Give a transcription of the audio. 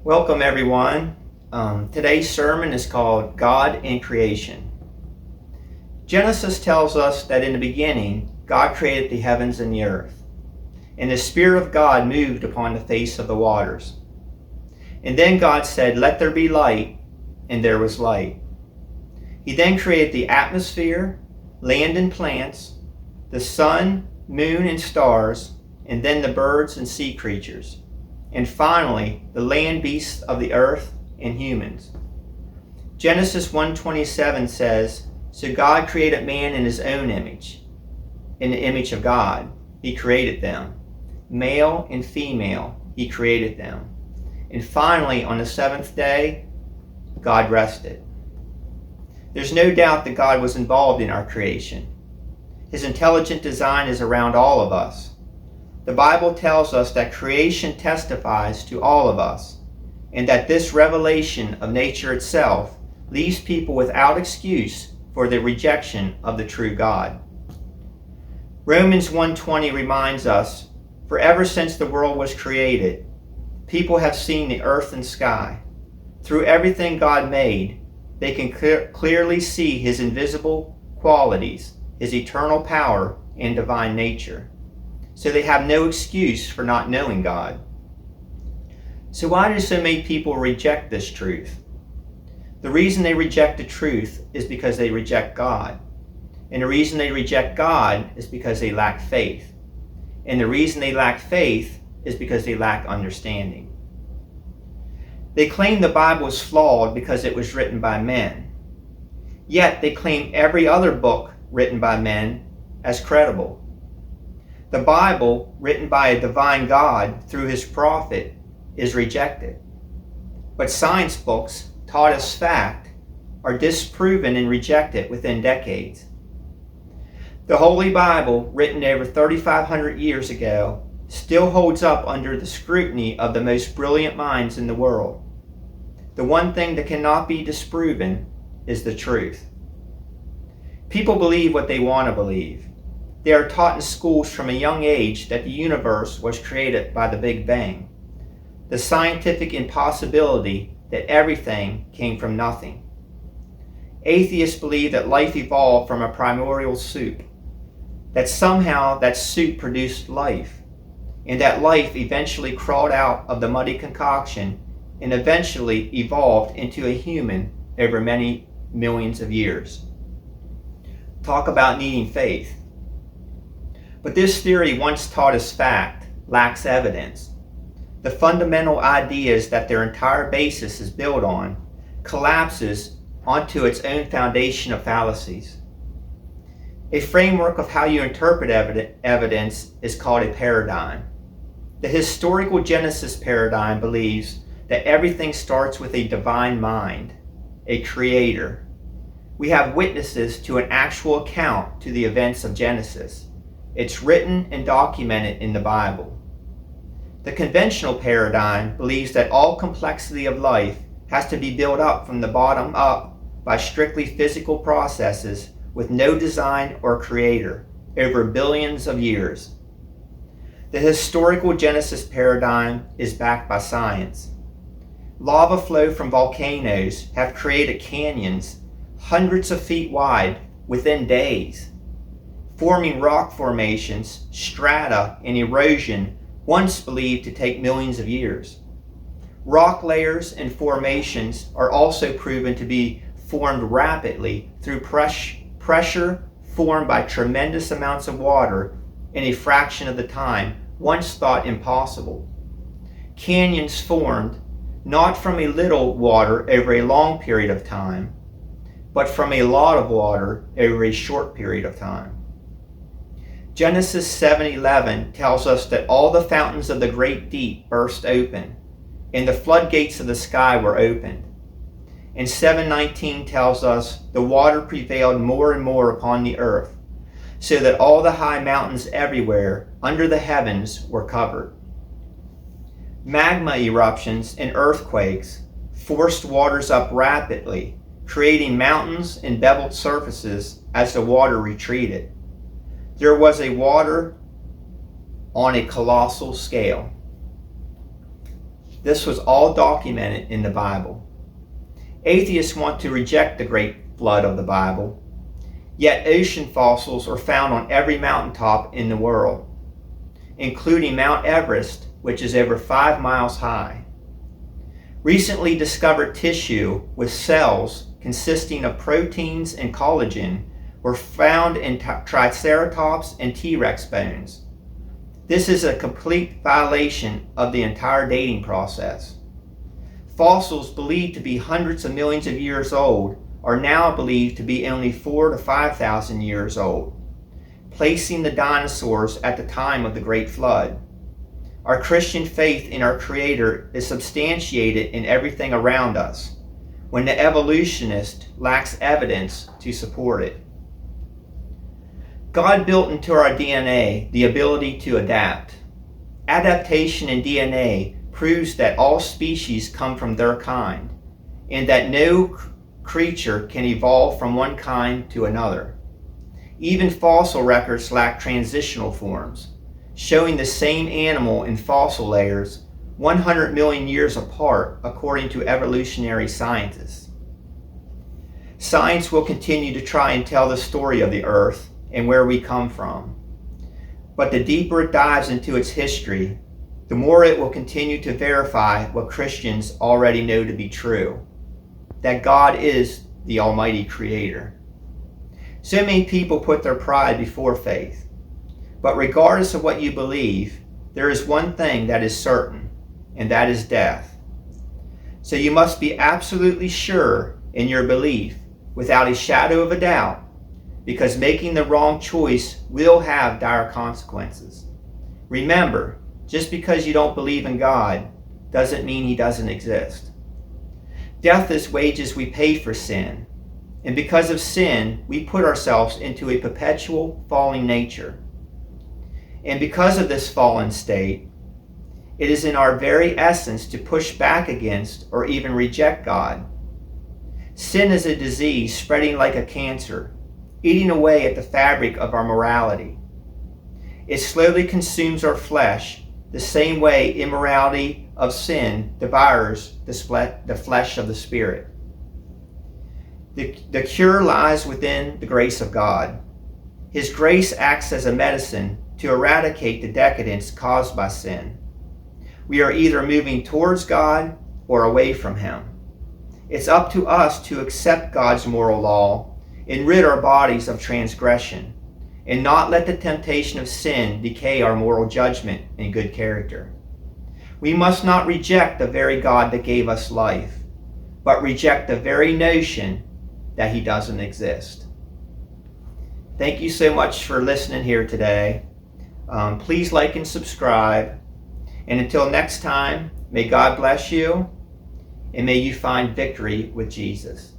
Welcome, everyone. Today's sermon is called God in Creation. Genesis tells us that in the beginning, God created the heavens and the earth, and the Spirit of God moved upon the face of the waters. And then God said, "Let there be light," and there was light. He then created the atmosphere, land and plants, the sun, moon, and stars, and then the birds and sea creatures. And finally, the land beasts of the earth and humans. Genesis 1:27 says, "So God created man in his own image. In the image of God, he created them. Male and female, he created them." And finally, on the seventh day, God rested. There's no doubt that God was involved in our creation. His intelligent design is around all of us. The Bible tells us that creation testifies to all of us, and that this revelation of nature itself leaves people without excuse for the rejection of the true God. Romans 1:20 reminds us, "For ever since the world was created, people have seen the earth and sky. Through everything God made, they can clearly see his invisible qualities, his eternal power and divine nature. So they have no excuse for not knowing God." So why do so many people reject this truth? The reason they reject the truth is because they reject God. And the reason they reject God is because they lack faith. And the reason they lack faith is because they lack understanding. They claim the Bible is flawed because it was written by men. Yet they claim every other book written by men as credible. The Bible, written by a divine God through his prophet, is rejected. But science books taught as fact are disproven and rejected within decades. The Holy Bible, written over 3,500 years ago, still holds up under the scrutiny of the most brilliant minds in the world. The one thing that cannot be disproven is the truth. People believe what they want to believe. They are taught in schools from a young age that the universe was created by the Big Bang, the scientific impossibility that everything came from nothing. Atheists believe that life evolved from a primordial soup, that somehow that soup produced life, and that life eventually crawled out of the muddy concoction and eventually evolved into a human over many millions of years. Talk about needing faith. But this theory, once taught as fact, lacks evidence. The fundamental ideas that their entire basis is built on collapses onto its own foundation of fallacies. A framework of how you interpret evidence is called a paradigm. The historical Genesis paradigm believes that everything starts with a divine mind, a creator. We have witnesses to an actual account to the events of Genesis. It's written and documented in the Bible. The conventional paradigm believes that all complexity of life has to be built up from the bottom up by strictly physical processes with no design or creator over billions of years. The historical Genesis paradigm is backed by science. Lava flow from volcanoes have created canyons hundreds of feet wide within days, forming rock formations, strata, and erosion once believed to take millions of years. Rock layers and formations are also proven to be formed rapidly through pressure formed by tremendous amounts of water in a fraction of the time once thought impossible. Canyons formed not from a little water over a long period of time, but from a lot of water over a short period of time. Genesis 7:11 tells us that all the fountains of the great deep burst open, and the floodgates of the sky were opened. And 7:19 tells us the water prevailed more and more upon the earth, so that all the high mountains everywhere under the heavens were covered. Magma eruptions and earthquakes forced waters up rapidly, creating mountains and beveled surfaces as the water retreated. There was a water on a colossal scale. This was all documented in the Bible. Atheists want to reject the great flood of the Bible, yet ocean fossils are found on every mountaintop in the world, including Mount Everest, which is over 5 miles high. Recently discovered tissue with cells consisting of proteins and collagen were found in Triceratops and T-Rex bones. This is a complete violation of the entire dating process. Fossils believed to be hundreds of millions of years old are now believed to be only 4,000 to 5,000 years old, placing the dinosaurs at the time of the Great Flood. Our Christian faith in our Creator is substantiated in everything around us, when the evolutionist lacks evidence to support it. God built into our DNA the ability to adapt. Adaptation in DNA proves that all species come from their kind, and that no creature can evolve from one kind to another. Even fossil records lack transitional forms, showing the same animal in fossil layers 100 million years apart, according to evolutionary scientists. Science will continue to try and tell the story of the Earth and where we come from. But the deeper it dives into its history, the more it will continue to verify what Christians already know to be true, that God is the Almighty Creator. So many people put their pride before faith. But regardless of what you believe, there is one thing that is certain, and that is death. So you must be absolutely sure in your belief, without a shadow of a doubt, because making the wrong choice will have dire consequences. Remember, just because you don't believe in God doesn't mean He doesn't exist. Death is wages we pay for sin, and because of sin, we put ourselves into a perpetual falling nature. And because of this fallen state, it is in our very essence to push back against or even reject God. Sin is a disease spreading like a cancer, eating away at the fabric of our morality. It slowly consumes our flesh, the same way immorality of sin devours the flesh of the Spirit. The cure lies within the grace of God. His grace acts as a medicine to eradicate the decadence caused by sin. We are either moving towards God or away from Him. It's up to us to accept God's moral law and rid our bodies of transgression, and not let the temptation of sin decay our moral judgment and good character. We must not reject the very God that gave us life, but reject the very notion that He doesn't exist. Thank you so much for listening here today. Please like and subscribe. And until next time, may God bless you, and may you find victory with Jesus.